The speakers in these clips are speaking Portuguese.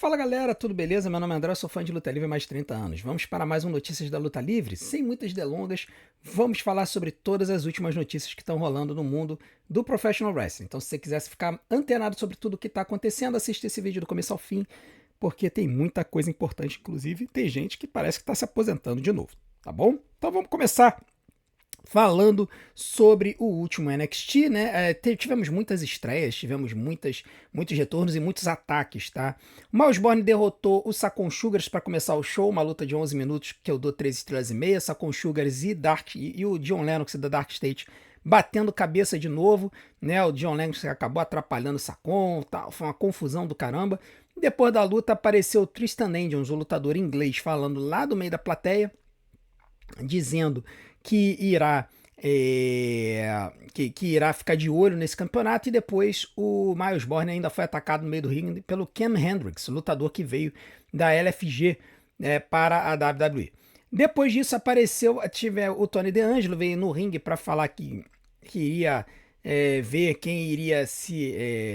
Fala galera, tudo beleza? Meu nome é André, eu sou fã de luta livre há mais de 30 anos. Vamos para mais um Notícias da Luta Livre? Sem muitas delongas, vamos falar sobre todas as últimas notícias que estão rolando no mundo do Professional Wrestling. Então, se você quiser ficar antenado sobre tudo o que está acontecendo, assista esse vídeo do começo ao fim, porque tem muita coisa importante. Inclusive, tem gente que parece que está se aposentando de novo, tá bom? Então, vamos começar falando sobre o último NXT, né? Tivemos muitas estreias, tivemos muitos retornos e muitos ataques, tá? O Miles Borne derrotou o Sakon Sugars para começar o show, uma luta de 11 minutos que eu dou 3 estrelas e meia. Sakon Sugars e o John Lennox da Dark State batendo cabeça de novo, né? O John Lennox acabou atrapalhando o Sakon, tal, foi uma confusão do caramba. Depois da luta apareceu o Tristan Angels, o lutador inglês, falando lá do meio da plateia, dizendo que irá que irá ficar de olho nesse campeonato. E depois o Miles Borne ainda foi atacado no meio do ringue pelo Ken Hendricks, lutador que veio da LFG para a WWE. Depois disso apareceu o Tony D'Angelo, veio no ringue para falar que iria ver quem iria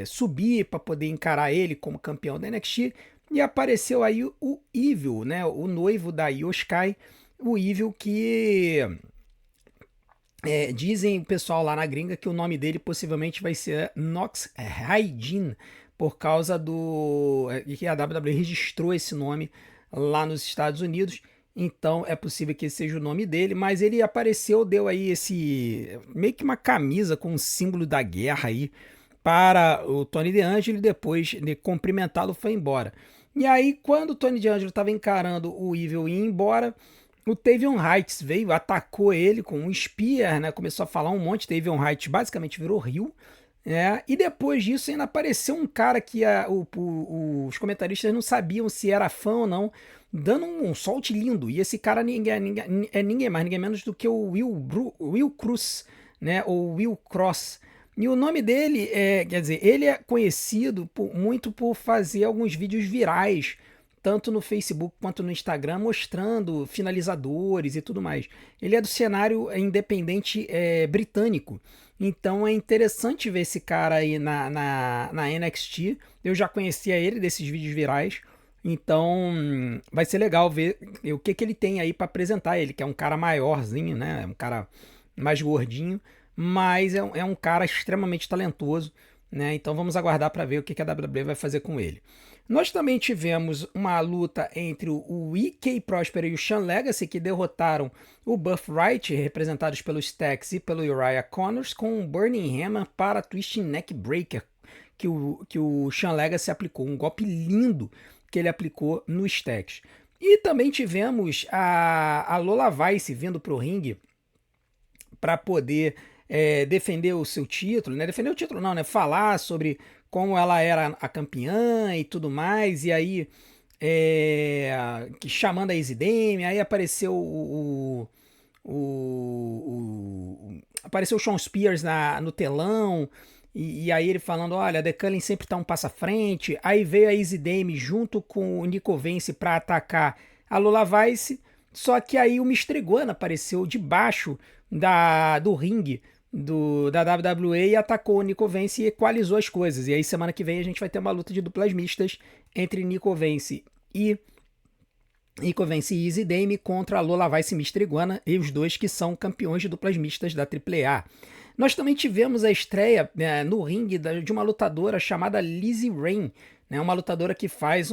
subir para poder encarar ele como campeão da NXT. E apareceu aí o Evil, né, o noivo da Io Sky, o Evil que dizem o pessoal lá na gringa que o nome dele possivelmente vai ser Nox Raidin, por causa do que a WWE registrou esse nome lá nos Estados Unidos. Então é possível que esse seja o nome dele, mas ele apareceu, deu aí esse meio que uma camisa com um símbolo da guerra aí para o Tony D'Angelo, e depois de cumprimentá-lo foi embora. E aí, quando o Tony D'Angelo estava encarando o Evil e ir embora, o Tavion Heights veio, atacou ele com um spear, né? Começou a falar um monte. Tavion Heights basicamente virou heel. E depois disso ainda apareceu um cara que os comentaristas não sabiam se era fã ou não, dando um solte lindo. E esse cara ninguém mais, ninguém menos do que o Will Cruz, né? Ou Will Cross. E o nome dele quer dizer, ele é conhecido muito por fazer alguns vídeos virais, tanto no Facebook quanto no Instagram, mostrando finalizadores e tudo mais. Ele é do cenário independente britânico. Então é interessante ver esse cara aí na NXT. Eu já conhecia ele desses vídeos virais. Então vai ser legal ver o que ele tem aí para apresentar. Ele que é um cara maiorzinho, né? Um cara mais gordinho, mas é um cara extremamente talentoso, né? Então vamos aguardar para ver o que a WWE vai fazer com ele. Nós também tivemos uma luta entre o EK Prosper e o Sean Legacy, que derrotaram o Buff Wright, representados pelo Stax e pelo Uriah Connors, com um Burning Hammer para Twisting Neck Breaker, que o Sean Legacy aplicou. Um golpe lindo que ele aplicou no Stax. E também tivemos a Lola Vice vindo para o ringue para poder defender o seu título, né? Defender o título não, né? Falar sobre como ela era a campeã e tudo mais, e aí chamando a Izzy Dame, aí apareceu apareceu o Shawn Spears no telão, e aí ele falando, olha, a The Cullen sempre tá um passo à frente. Aí veio a Izzy Dame junto com o Nico Vence para atacar a Lola Vice, só que aí o Mistrigona apareceu debaixo do ringue da WWE e atacou o Nico Vence e equalizou as coisas. E aí semana que vem a gente vai ter uma luta de duplas mistas entre Nico Vence e Izzy Dame contra a Lola Vice Mistrigona, e os dois que são campeões de duplas mistas da AAA. Nós também tivemos a estreia no ringue de uma lutadora chamada Lizzie Rain, né, uma lutadora que faz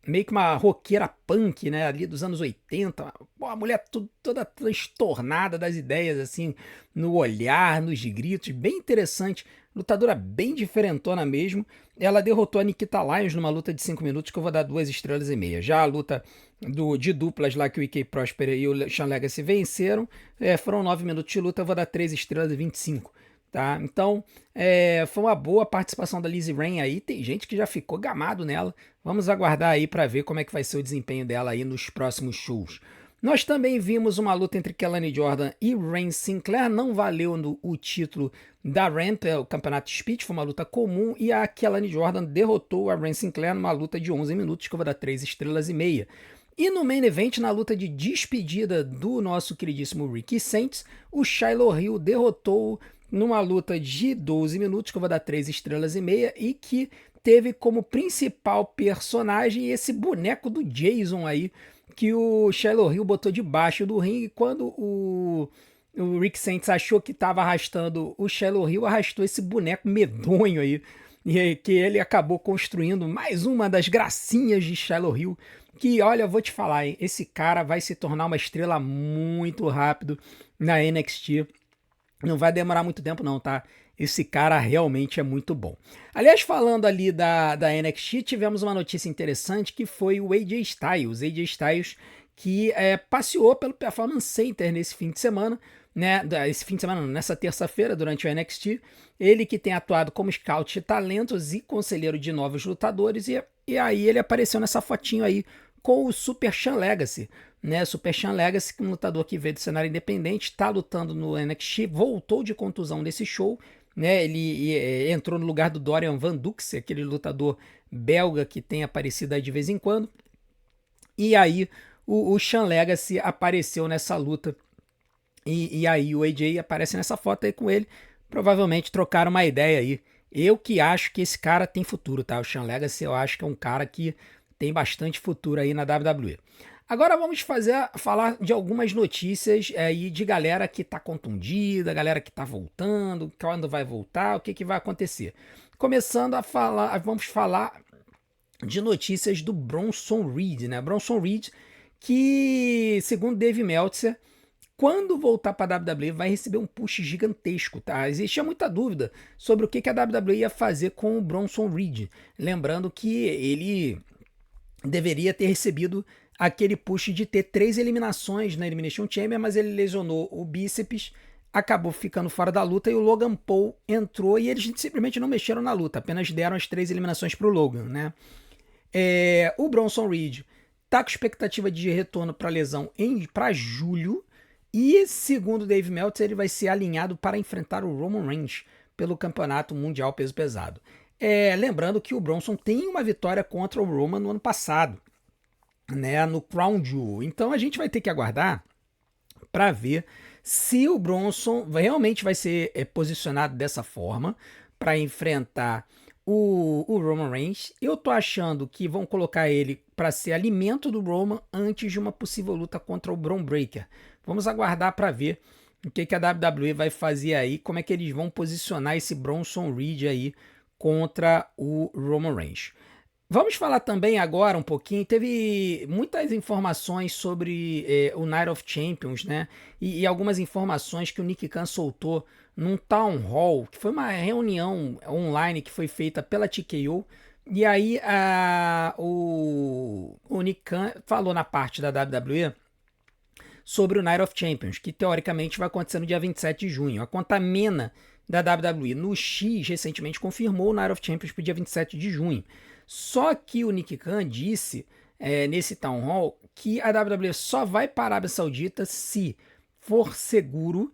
meio que uma roqueira punk, né, ali dos anos 80. Pô, a mulher toda transtornada das ideias, assim, no olhar, nos gritos, bem interessante. Lutadora bem diferentona mesmo. Ela derrotou a Nikita Lyons numa luta de 5 minutos que eu vou dar 2 estrelas e meia. Já a luta de duplas lá que o EK Prosper e o Sean Legacy venceram, foram 9 minutos de luta, eu vou dar 3 estrelas e 25. Tá? Então, foi uma boa participação da Lizzie Rain aí. Tem gente que já ficou gamado nela. Vamos aguardar aí para ver como é que vai ser o desempenho dela aí nos próximos shows. Nós também vimos uma luta entre Kelani Jordan e Rain Sinclair. Não valeu o título da Ramp, o campeonato Speed, foi uma luta comum, e a Kelani Jordan derrotou a Rain Sinclair numa luta de 11 minutos, que eu vou dar 3 estrelas e meia. E no main event, na luta de despedida do nosso queridíssimo Ricky Saints, o Shiloh Hill derrotou numa luta de 12 minutos, que eu vou dar 3 estrelas e meia, e que teve como principal personagem esse boneco do Jason aí, que o Shailene Hill botou debaixo do ringue. Quando o Rick Saints achou que estava arrastando o Shailene Hill, arrastou esse boneco medonho aí, e que ele acabou construindo mais uma das gracinhas de Shailene Hill, que, olha, eu vou te falar, hein, esse cara vai se tornar uma estrela muito rápido na NXT. Não vai demorar muito tempo não, tá? Esse cara realmente é muito bom. Aliás, falando ali da NXT, tivemos uma notícia interessante que foi o AJ Styles. AJ Styles que passeou pelo Performance Center nesse fim de semana, né? Esse fim de semana, nessa terça-feira, durante o NXT. Ele que tem atuado como scout de talentos e conselheiro de novos lutadores. E aí ele apareceu nessa fotinho aí com o Super Sean Legacy, né? Super Sean Legacy, um lutador que veio do cenário independente, está lutando no NXT, voltou de contusão nesse show, né? Ele entrou no lugar do Dorian Van Dux, aquele lutador belga que tem aparecido aí de vez em quando. E aí o Sean Legacy apareceu nessa luta. E aí o AJ aparece nessa foto aí com ele. Provavelmente trocaram uma ideia aí. Eu que acho que esse cara tem futuro, tá? O Sean Legacy eu acho que é um cara que tem bastante futuro aí na WWE. Agora vamos falar de algumas notícias aí de galera que tá contundida, galera que tá voltando, quando vai voltar, o que vai acontecer. Começando a falar, vamos falar de notícias do Bronson Reed, né? Bronson Reed, que segundo Dave Meltzer, quando voltar para a WWE vai receber um push gigantesco, tá? Existia muita dúvida sobre o que a WWE ia fazer com o Bronson Reed. Lembrando que ele deveria ter recebido aquele push de ter 3 eliminações na Elimination Chamber, mas ele lesionou o bíceps, acabou ficando fora da luta e o Logan Paul entrou e eles simplesmente não mexeram na luta, apenas deram as 3 eliminações para o Logan, né? O Bronson Reed tá com expectativa de retorno para lesão para julho e, segundo Dave Meltzer, ele vai ser alinhado para enfrentar o Roman Reigns pelo Campeonato Mundial Peso Pesado. Lembrando que o Bronson tem uma vitória contra o Roman no ano passado, né, no Crown Jewel. Então a gente vai ter que aguardar para ver se o Bronson realmente vai ser posicionado dessa forma para enfrentar o Roman Reigns. Eu tô achando que vão colocar ele para ser alimento do Roman antes de uma possível luta contra o Bron Breakker. Vamos aguardar para ver o que a WWE vai fazer aí, como é que eles vão posicionar esse Bronson Reed aí contra o Roman Reigns. Vamos falar também agora um pouquinho, teve muitas informações sobre o Night of Champions, né? E algumas informações que o Nick Khan soltou num Town Hall, que foi uma reunião online que foi feita pela TKO. E aí o Nick Khan falou na parte da WWE sobre o Night of Champions, que teoricamente vai acontecer no dia 27 de junho. A conta MENA da WWE no X recentemente confirmou o Night of Champions para o dia 27 de junho. Só que o Nick Khan disse nesse Town Hall que a WWE só vai para a Arábia Saudita se for seguro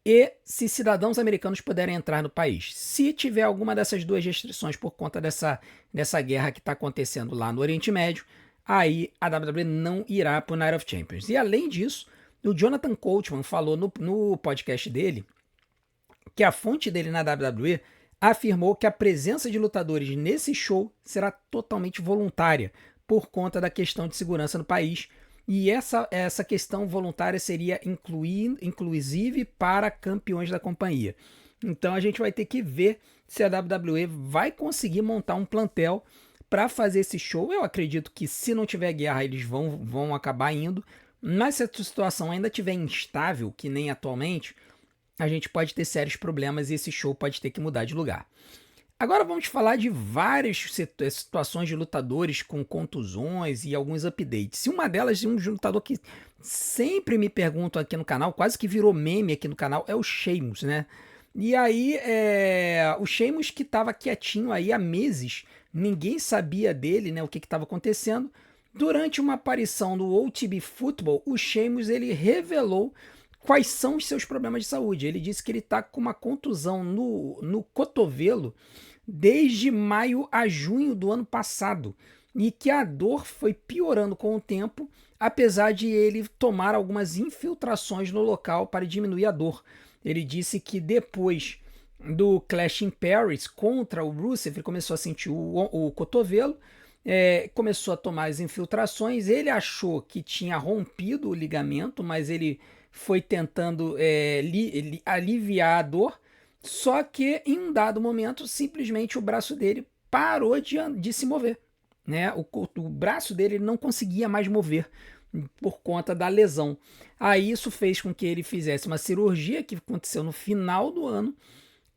e se cidadãos americanos puderem entrar no país. Se tiver alguma dessas duas restrições por conta dessa guerra que está acontecendo lá no Oriente Médio, aí a WWE não irá para o Night of Champions. E além disso, o Jonathan Coachman falou no podcast dele que a fonte dele na WWE afirmou que a presença de lutadores nesse show será totalmente voluntária por conta da questão de segurança no país. E essa questão voluntária seria inclusive para campeões da companhia. Então a gente vai ter que ver se a WWE vai conseguir montar um plantel para fazer esse show. Eu acredito que se não tiver guerra eles vão acabar indo. Mas se a situação ainda estiver instável, que nem atualmente, a gente pode ter sérios problemas e esse show pode ter que mudar de lugar. Agora vamos falar de várias situações de lutadores com contusões e alguns updates. E uma delas, um lutador que sempre me perguntam aqui no canal, quase que virou meme aqui no canal, é o Sheamus, né? E aí, o Sheamus que estava quietinho aí há meses, ninguém sabia dele, né, o que estava acontecendo. Durante uma aparição no OTB Football, o Sheamus ele revelou quais são os seus problemas de saúde. Ele disse que ele está com uma contusão no cotovelo desde maio a junho do ano passado e que a dor foi piorando com o tempo, apesar de ele tomar algumas infiltrações no local para diminuir a dor. Ele disse que depois do Clash in Paris contra o Rusev, ele começou a sentir o cotovelo, começou a tomar as infiltrações, ele achou que tinha rompido o ligamento, mas ele foi tentando aliviar a dor, só que em um dado momento, simplesmente o braço dele parou de se mover. Né? O braço dele não conseguia mais mover por conta da lesão. Aí isso fez com que ele fizesse uma cirurgia que aconteceu no final do ano,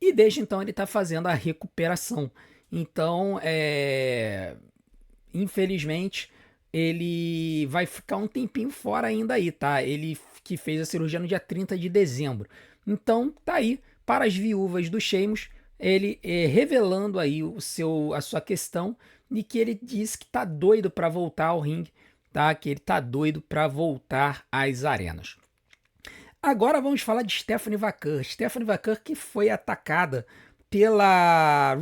e desde então ele está fazendo a recuperação. Então, infelizmente, ele vai ficar um tempinho fora ainda aí, tá? Ele que fez a cirurgia no dia 30 de dezembro. Então, tá aí, para as viúvas do Sheamus, ele revelando aí a sua questão, de que ele disse que tá doido para voltar ao ringue, tá? Que ele tá doido para voltar às arenas. Agora vamos falar de Stephanie Vaquer. Stephanie Vaquer que foi atacada pela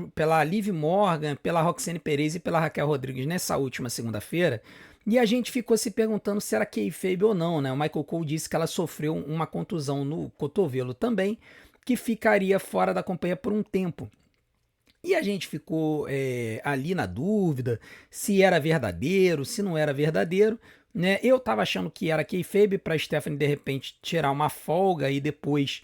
Liv Morgan, pela Roxane Perez e pela Raquel Rodrigues nessa última segunda-feira. E a gente ficou se perguntando se era kayfabe ou não, né? O Michael Cole disse que ela sofreu uma contusão no cotovelo também, que ficaria fora da companhia por um tempo. E a gente ficou ali na dúvida se era verdadeiro, se não era verdadeiro. Né? Eu tava achando que era kayfabe para Stephanie de repente tirar uma folga e depois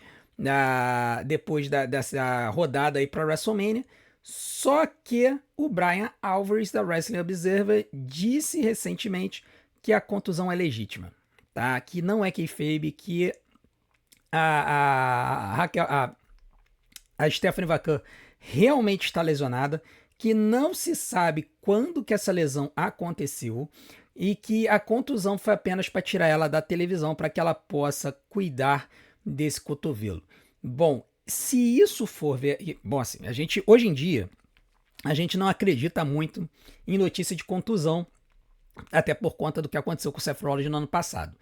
dessa rodada aí para WrestleMania. Só que o Brian Alvarez da Wrestling Observer disse recentemente que a contusão é legítima, tá? Que não é kayfabe, que a Stephanie Vaquer realmente está lesionada, que não se sabe quando que essa lesão aconteceu e que a contusão foi apenas para tirar ela da televisão para que ela possa cuidar desse cotovelo. Bom, se isso for bom, assim, hoje em dia a gente não acredita muito em notícia de contusão, até por conta do que aconteceu com o Seth Rollins no ano passado.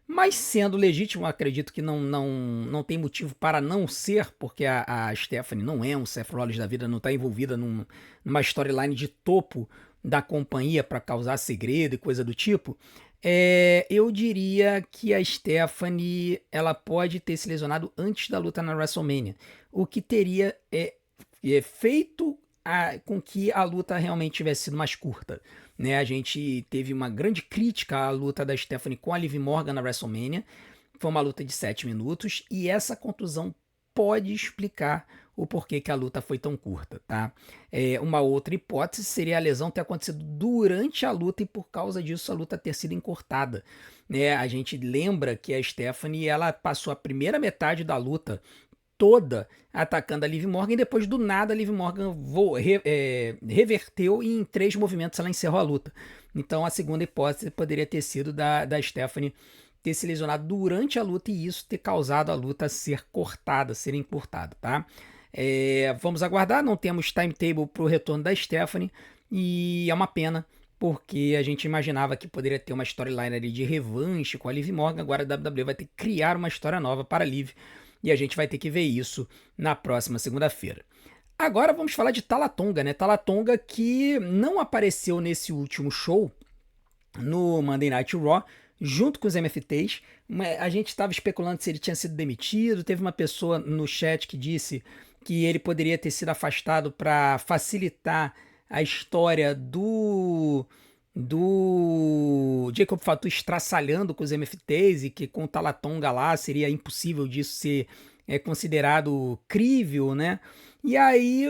Mas sendo legítimo, acredito que não tem motivo para não ser, porque a Stephanie não é um Seth Rollins da vida, não está envolvida numa storyline de topo da companhia para causar segredo e coisa do tipo. Eu diria que a Stephanie ela pode ter se lesionado antes da luta na WrestleMania, o que teria feito com que a luta realmente tivesse sido mais curta. Né? A gente teve uma grande crítica à luta da Stephanie com a Liv Morgan na WrestleMania. Foi uma luta de 7 minutos e essa contusão pode explicar o porquê que a luta foi tão curta, tá? Uma outra hipótese seria a lesão ter acontecido durante a luta e por causa disso a luta ter sido encurtada. Né? A gente lembra que a Stephanie ela passou a primeira metade da luta toda atacando a Liv Morgan e depois do nada a Liv Morgan reverteu e em 3 movimentos ela encerrou a luta. Então a segunda hipótese poderia ter sido da Stephanie ter se lesionado durante a luta e isso ter causado a luta ser cortada, ser encurtada, tá? Vamos aguardar, não temos timetable para o retorno da Stephanie e é uma pena porque a gente imaginava que poderia ter uma storyline ali de revanche com a Liv Morgan, agora a WWE vai ter que criar uma história nova para a Liv. E a gente vai ter que ver isso na próxima segunda-feira. Agora vamos falar de Tala Tonga, né? Tala Tonga que não apareceu nesse último show no Monday Night Raw, junto com os MFTs. A gente estava especulando se ele tinha sido demitido. Teve uma pessoa no chat que disse que ele poderia ter sido afastado para facilitar a história do Jacob Fatu estraçalhando com os MFTs e que com o Tala Tonga lá seria impossível disso ser considerado crível, né? E aí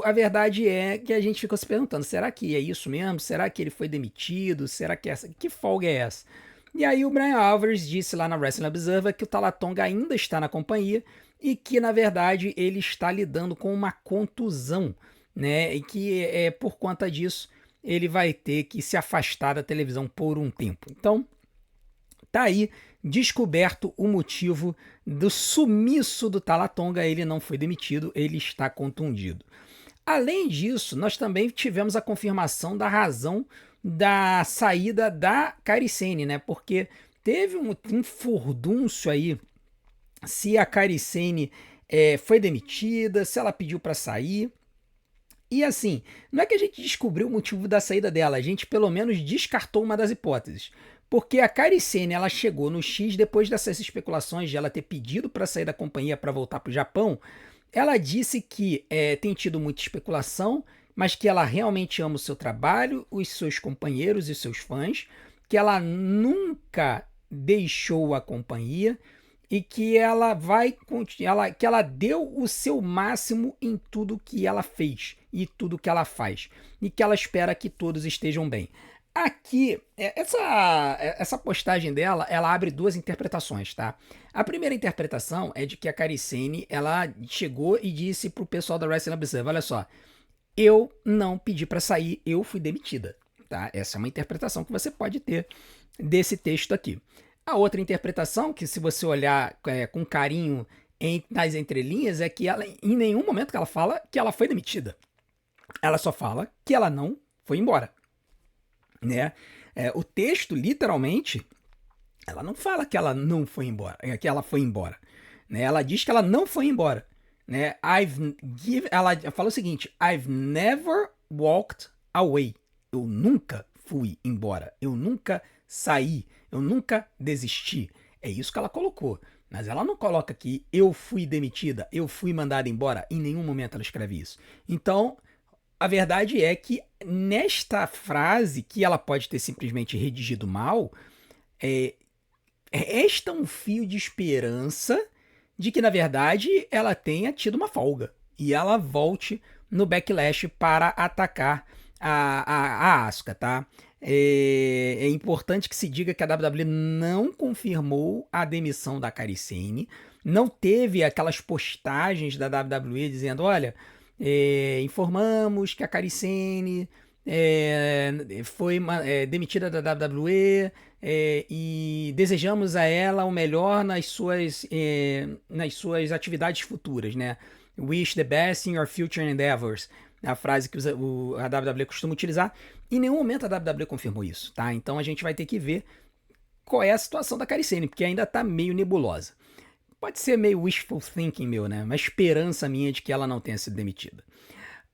a verdade é que a gente ficou se perguntando, será que é isso mesmo? Será que ele foi demitido? Será que que folga é essa? E aí o Brian Alvarez disse lá na Wrestling Observer que o Tala Tonga ainda está na companhia e que na verdade ele está lidando com uma contusão, né? E que por conta disso ele vai ter que se afastar da televisão por um tempo. Então, tá aí descoberto o motivo do sumiço do Tala Tonga. Ele não foi demitido, ele está contundido. Além disso, nós também tivemos a confirmação da razão da saída da Kairi Sane, né? Porque teve um furdúncio aí se a Kairi Sane foi demitida, se ela pediu para sair. E assim, não é que a gente descobriu o motivo da saída dela, a gente pelo menos descartou uma das hipóteses. Porque a Kairi Sane, ela chegou no X depois dessas especulações de ela ter pedido para sair da companhia para voltar para o Japão. Ela disse que tem tido muita especulação, mas que ela realmente ama o seu trabalho, os seus companheiros e os seus fãs, que ela nunca deixou a companhia e que ela que ela deu o seu máximo em tudo que ela fez e tudo que ela faz e que ela espera que todos estejam bem. Aqui, essa postagem dela, ela abre duas interpretações, tá? A primeira interpretação é de que a Kairi Sane, ela chegou e disse pro pessoal da Wrestling Observer, olha só, eu não pedi para sair, eu fui demitida, tá? Essa é uma interpretação que você pode ter desse texto aqui. A outra interpretação, que se você olhar com carinho nas entrelinhas, é que ela, em nenhum momento que ela fala que ela foi demitida. Ela só fala que ela não foi embora, né? O texto, literalmente, ela não fala que ela não foi embora, que ela foi embora, né? Ela diz que ela não foi embora, né? Ela fala o seguinte: I've never walked away. Eu nunca fui embora. Eu nunca saí. Eu nunca desisti. É isso que ela colocou. Mas ela não coloca que eu fui demitida, eu fui mandada embora. Em nenhum momento ela escreve isso. Então, a verdade é que nesta frase, que ela pode ter simplesmente redigido mal, resta um fio de esperança de que, na verdade, ela tenha tido uma folga e ela volte no Backlash para atacar a Asuka, tá? É importante que se diga que a WWE não confirmou a demissão da Kairi Sane, não teve aquelas postagens da WWE dizendo, olha, informamos que a Kairi Sane foi demitida da WWE e desejamos a ela o melhor nas suas atividades futuras, né? Wish the best in your future endeavors. É a frase que a WWE costuma utilizar. Em nenhum momento a WWE confirmou isso, tá? Então a gente vai ter que ver qual é a situação da Kairi Sane, porque ainda tá meio nebulosa. Pode ser meio wishful thinking meu, né? Uma esperança minha de que ela não tenha sido demitida.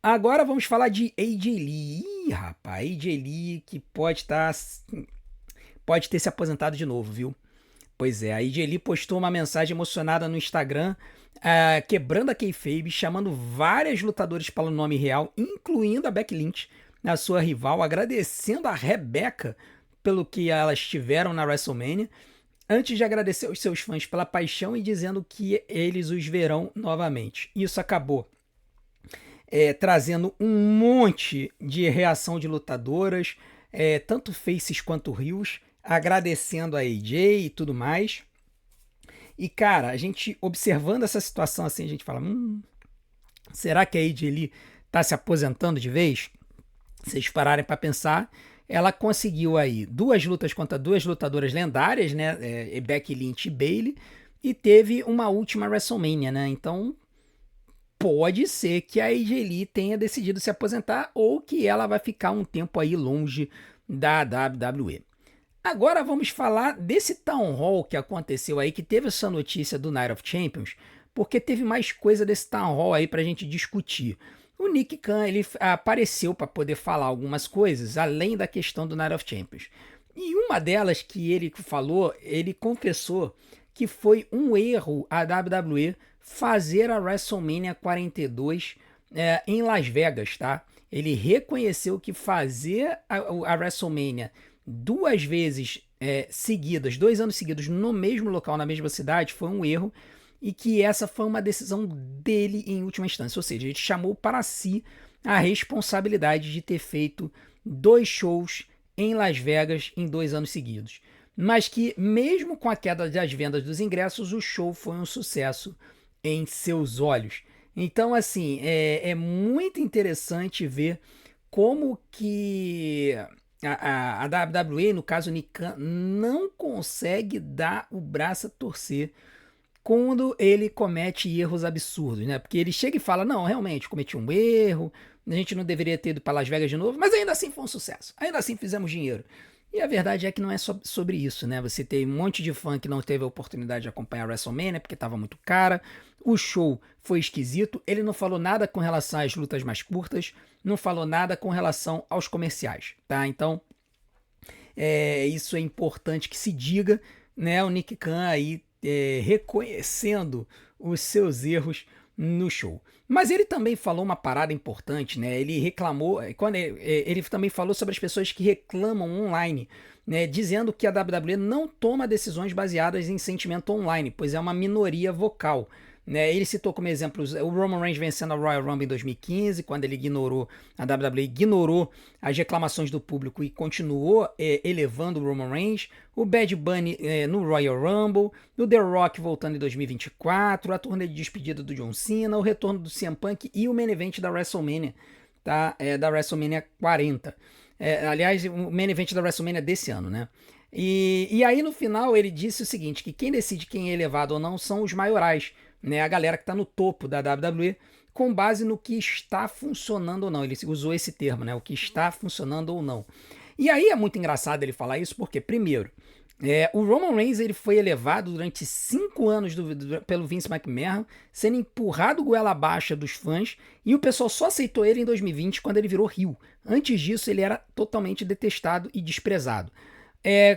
Agora vamos falar de AJ Lee. Ih, rapaz, AJ Lee que pode ter se aposentado de novo, viu? Pois é, a AJ Lee postou uma mensagem emocionada no Instagram, quebrando a kayfabe, chamando várias lutadoras pelo nome real, incluindo a Becky Lynch, a sua rival, agradecendo a Rebecca pelo que elas tiveram na WrestleMania, antes de agradecer os seus fãs pela paixão e dizendo que eles os verão novamente. Isso acabou trazendo um monte de reação de lutadoras, tanto faces quanto heels, agradecendo a AJ e tudo mais. E, cara, a gente observando essa situação assim, a gente fala, será que a AJ Lee tá se aposentando de vez? Se vocês pararem para pensar, ela conseguiu aí 2 lutas contra 2 lutadoras lendárias, né? Becky Lynch e Bayley, e teve uma última WrestleMania, né? Então, pode ser que a AJ Lee tenha decidido se aposentar ou que ela vai ficar um tempo aí longe da WWE. Agora vamos falar desse Town Hall que aconteceu aí, que teve essa notícia do Night of Champions, porque teve mais coisa desse Town Hall aí pra gente discutir. O Nick Khan, ele apareceu para poder falar algumas coisas, além da questão do Night of Champions. E uma delas que ele falou, ele confessou que foi um erro a WWE fazer a WrestleMania 42 em Las Vegas, tá? Ele reconheceu que fazer a WrestleMania 2 vezes seguidas, 2 anos seguidos no mesmo local, na mesma cidade, foi um erro e que essa foi uma decisão dele em última instância, ou seja, ele chamou para si a responsabilidade de ter feito 2 shows em Las Vegas em 2 anos seguidos. Mas que mesmo com a queda das vendas dos ingressos, o show foi um sucesso em seus olhos. Então, assim, é muito interessante ver como que a WWE, no caso o Nick Khan, não consegue dar o braço a torcer quando ele comete erros absurdos, né? Porque ele chega e fala, não, realmente, cometi um erro, a gente não deveria ter ido para Las Vegas de novo, mas ainda assim foi um sucesso, ainda assim fizemos dinheiro. E a verdade é que não é só sobre isso, né? Você tem um monte de fã que não teve a oportunidade de acompanhar a WrestleMania porque estava muito cara, o show foi esquisito, ele não falou nada com relação às lutas mais curtas, não falou nada com relação aos comerciais, tá? Então, isso é importante que se diga, né? O Nick Khan aí reconhecendo os seus erros no show. Mas ele também falou uma parada importante, né? Ele reclamou, quando ele também falou sobre as pessoas que reclamam online, né? Dizendo que a WWE não toma decisões baseadas em sentimento online, pois é uma minoria vocal. Né, ele citou como exemplos o Roman Reigns vencendo a Royal Rumble em 2015, quando ele ignorou, a WWE ignorou as reclamações do público e continuou elevando o Roman Reigns, o Bad Bunny no Royal Rumble, o The Rock voltando em 2024, a turnê de despedida do John Cena, o retorno do CM Punk e o main event da WrestleMania, tá? Da WrestleMania 40. Aliás, o main event da WrestleMania desse ano, né? E aí no final ele disse o seguinte, que quem decide quem é elevado ou não são os maiorais, né, a galera que está no topo da WWE, com base no que está funcionando ou não. Ele usou esse termo, né, o que está funcionando ou não. E aí é muito engraçado ele falar isso, porque, primeiro, o Roman Reigns ele foi elevado durante 5 anos pelo Vince McMahon, sendo empurrado goela abaixo dos fãs, e o pessoal só aceitou ele em 2020, quando ele virou heel. Antes disso, ele era totalmente detestado e desprezado.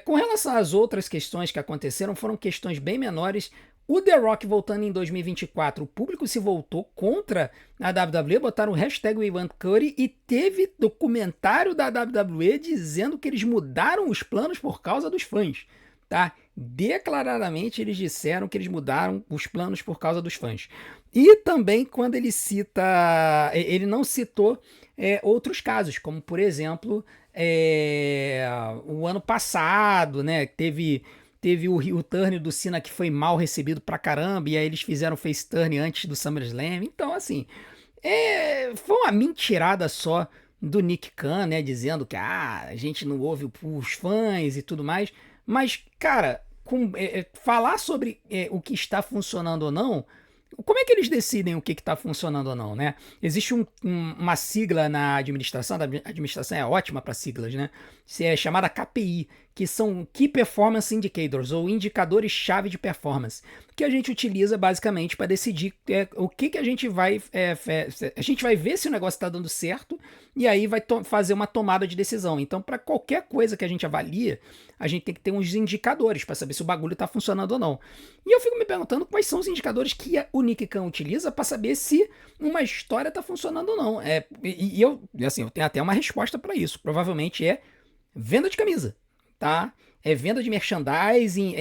Com relação às outras questões que aconteceram, foram questões bem menores. O The Rock voltando em 2024, o público se voltou contra a WWE, botaram o hashtag WeWantCody e teve documentário da WWE dizendo que eles mudaram os planos por causa dos fãs, tá? Declaradamente eles disseram que eles mudaram os planos por causa dos fãs. E também quando ele cita, ele não citou outros casos, como por exemplo, o ano passado, né, teve o turn do Cena que foi mal recebido pra caramba, e aí eles fizeram face turn antes do SummerSlam. Então, assim, foi uma mentirada só do Nick Khan, né? Dizendo que a gente não ouve os fãs e tudo mais. Mas, cara, falar sobre o que está funcionando ou não, como é que eles decidem o que está funcionando ou não, né? Existe uma sigla na administração, a administração é ótima para siglas, né? É chamada KPI, que são Key Performance Indicators, ou indicadores-chave de performance, que a gente utiliza basicamente para decidir o que a gente vai... a gente vai ver se o negócio está dando certo e aí vai fazer uma tomada de decisão. Então, para qualquer coisa que a gente avalia, a gente tem que ter uns indicadores para saber se o bagulho está funcionando ou não. E eu fico me perguntando quais são os indicadores que o Nick Khan utiliza para saber se uma história está funcionando ou não. Eu tenho até uma resposta para isso. Provavelmente é venda de camisa, tá? Venda de merchandising,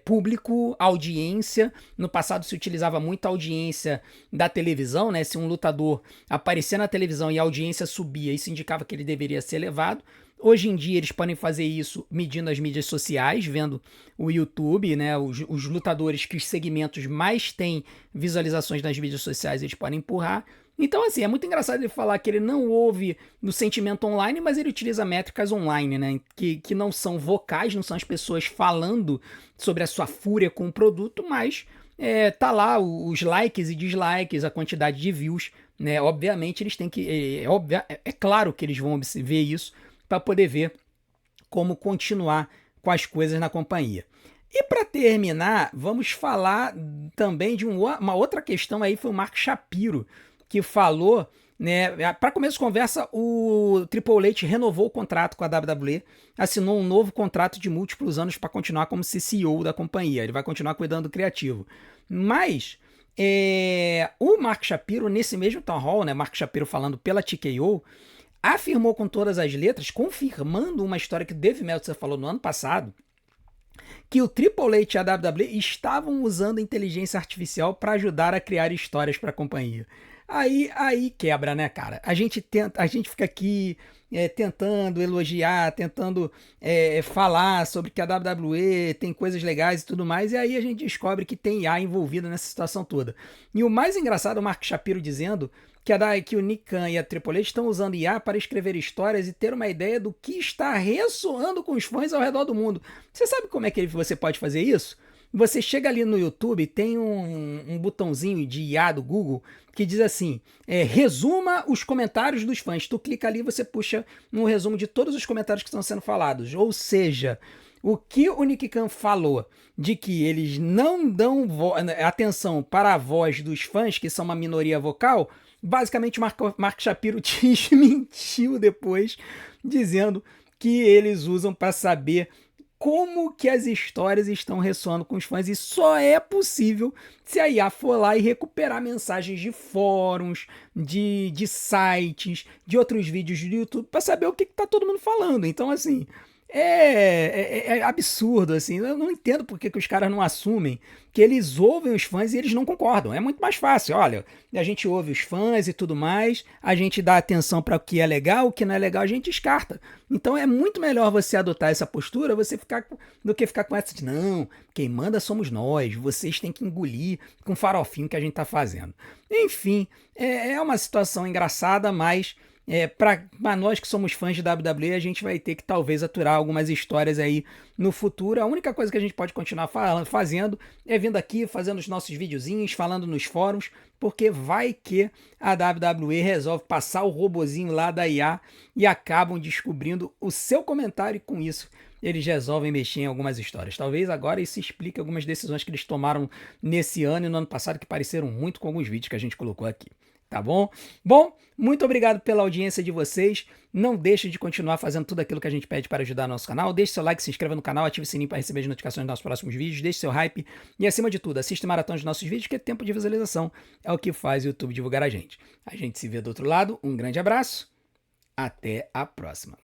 público, audiência. No passado se utilizava muito a audiência da televisão, né? Se um lutador aparecer na televisão e a audiência subia, isso indicava que ele deveria ser elevado. Hoje em dia eles podem fazer isso medindo as mídias sociais, vendo o YouTube, né? Os lutadores que os segmentos mais têm visualizações nas mídias sociais, eles podem empurrar. Então, assim, é muito engraçado ele falar que ele não ouve no sentimento online, mas ele utiliza métricas online, né? Que não são vocais, não são as pessoas falando sobre a sua fúria com o produto, mas tá lá os likes e dislikes, a quantidade de views, né? Obviamente eles têm que... É claro que eles vão ver isso para poder ver como continuar com as coisas na companhia. E para terminar, vamos falar também de uma outra questão aí, foi o Mark Shapiro, que falou, né, para começo de conversa, o Triple H renovou o contrato com a WWE, assinou um novo contrato de múltiplos anos para continuar como CEO da companhia, ele vai continuar cuidando do criativo. Mas o Mark Shapiro, nesse mesmo Town Hall, né, Mark Shapiro falando pela TKO, afirmou com todas as letras, confirmando uma história que o Dave Meltzer falou no ano passado, que o Triple H e a WWE estavam usando inteligência artificial para ajudar a criar histórias para a companhia. Aí quebra, né, cara? A gente fica aqui tentando elogiar, tentando falar sobre que a WWE tem coisas legais e tudo mais, e aí a gente descobre que tem IA envolvida nessa situação toda. E o mais engraçado é o Mark Shapiro dizendo que o Nick Khan e a Triple H estão usando IA para escrever histórias e ter uma ideia do que está ressoando com os fãs ao redor do mundo. Você sabe como é que você pode fazer isso? Você chega ali no YouTube, tem um botãozinho de IA do Google que diz assim, resuma os comentários dos fãs. Tu clica ali e você puxa um resumo de todos os comentários que estão sendo falados. Ou seja, o que o Nick Khan falou de que eles não dão atenção para a voz dos fãs, que são uma minoria vocal, basicamente Mark Shapiro desmentiu depois, dizendo que eles usam para saber como que as histórias estão ressoando com os fãs, e só é possível se a IA for lá e recuperar mensagens de fóruns, de sites, de outros vídeos do YouTube, para saber o que tá todo mundo falando. Então, assim, é absurdo, assim. Eu não entendo por que os caras não assumem que eles ouvem os fãs e eles não concordam. É muito mais fácil. Olha, a gente ouve os fãs e tudo mais, a gente dá atenção para o que é legal, o que não é legal a gente descarta. Então é muito melhor você adotar essa postura do que ficar com essa de não, quem manda somos nós, vocês têm que engolir com o farofinho que a gente tá fazendo. Enfim, é uma situação engraçada, mas para nós que somos fãs de WWE, a gente vai ter que talvez aturar algumas histórias aí no futuro. A única coisa que a gente pode continuar fazendo é vindo aqui, fazendo os nossos videozinhos, falando nos fóruns, porque vai que a WWE resolve passar o robozinho lá da IA e acabam descobrindo o seu comentário, e com isso eles resolvem mexer em algumas histórias. Talvez agora isso explique algumas decisões que eles tomaram nesse ano e no ano passado, que pareceram muito com alguns vídeos que a gente colocou aqui. Tá bom? Bom, muito obrigado pela audiência de vocês. Não deixe de continuar fazendo tudo aquilo que a gente pede para ajudar nosso canal. Deixe seu like, se inscreva no canal, ative o sininho para receber as notificações dos nossos próximos vídeos. Deixe seu hype e, acima de tudo, assista maratona dos nossos vídeos, que tempo de visualização é o que faz o YouTube divulgar a gente. A gente se vê do outro lado. Um grande abraço. Até a próxima.